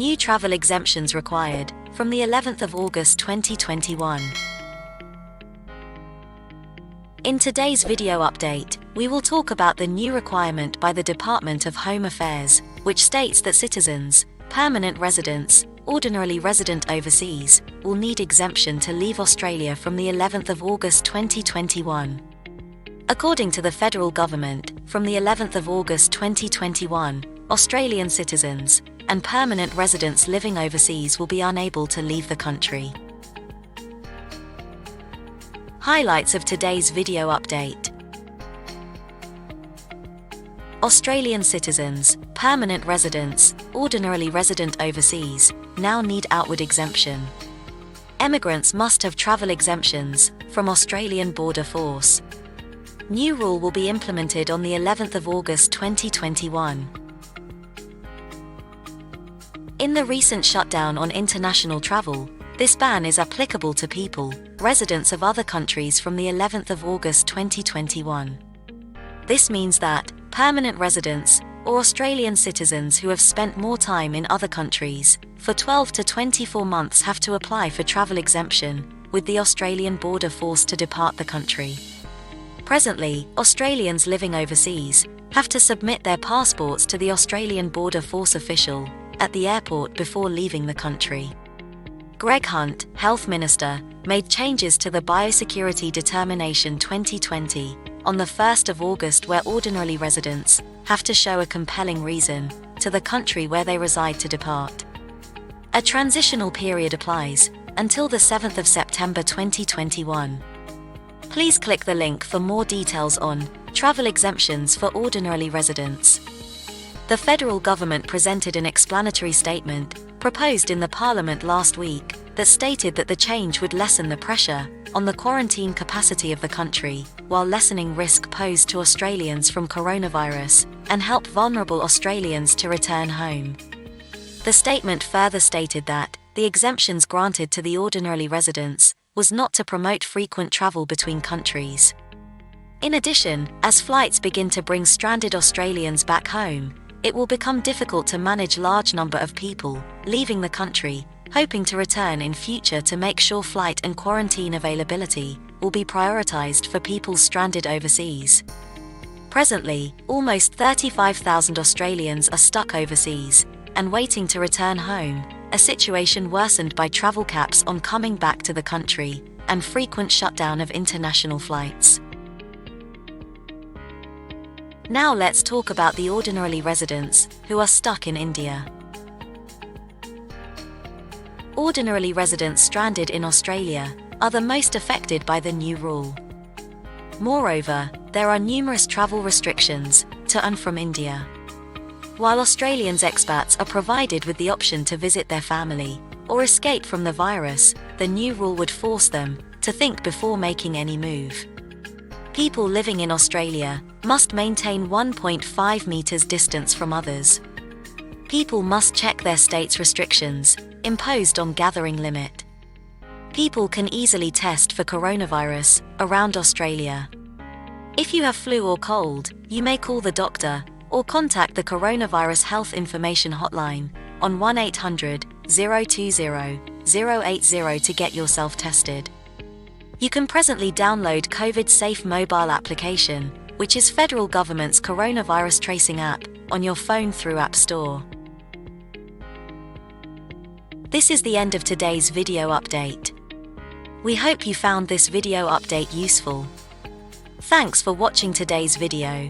New travel exemptions required, from the 11th of August 2021. In today's video update, we will talk about the new requirement by the Department of Home Affairs, which states that citizens, permanent residents, ordinarily resident overseas, will need exemption to leave Australia from the 11th of August 2021. According to the federal government, from the 11th of August 2021, Australian citizens and permanent residents living overseas will be unable to leave the country. Highlights of today's video update. Australian citizens, permanent residents, ordinarily resident overseas, now need outward exemption. Emigrants must have travel exemptions from Australian Border Force. New rule will be implemented on the 11th of August 2021. In the recent shutdown on international travel, this ban is applicable to people, residents of other countries from the 11th of August 2021. This means that permanent residents or Australian citizens who have spent more time in other countries for 12 to 24 months have to apply for travel exemption with the Australian Border Force to depart the country. Presently, Australians living overseas have to submit their passports to the Australian Border Force official at the airport before leaving the country. Greg Hunt, Health Minister, made changes to the Biosecurity Determination 2020 on the 1st of August, where ordinarily residents have to show a compelling reason to the country where they reside to depart. A transitional period applies until the 7th of September 2021. Please click the link for more details on travel exemptions for ordinarily residents. The federal government presented an explanatory statement proposed in the Parliament last week that stated that the change would lessen the pressure on the quarantine capacity of the country, while lessening risk posed to Australians from coronavirus, and help vulnerable Australians to return home. The statement further stated that the exemptions granted to the ordinarily residents was not to promote frequent travel between countries. In addition, as flights begin to bring stranded Australians back home, it will become difficult to manage large number of people leaving the country, hoping to return in future, to make sure flight and quarantine availability will be prioritised for people stranded overseas. Presently, almost 35,000 Australians are stuck overseas and waiting to return home, a situation worsened by travel caps on coming back to the country and frequent shutdown of international flights. Now let's talk about the ordinarily residents who are stuck in India. Ordinarily residents stranded in Australia are the most affected by the new rule. Moreover, there are numerous travel restrictions to and from India. While Australians expats are provided with the option to visit their family or escape from the virus, the new rule would force them to think before making any move. People living in Australia must maintain 1.5 meters distance from others. People must check their state's restrictions imposed on gathering limit. People can easily test for coronavirus around Australia. If you have flu or cold, you may call the doctor or contact the Coronavirus Health Information Hotline on 1-800-020-080 to get yourself tested. You can presently download COVID Safe mobile application, which is federal government's coronavirus tracing app, on your phone through App Store. This is the end of today's video update. We hope you found this video update useful. Thanks for watching today's video.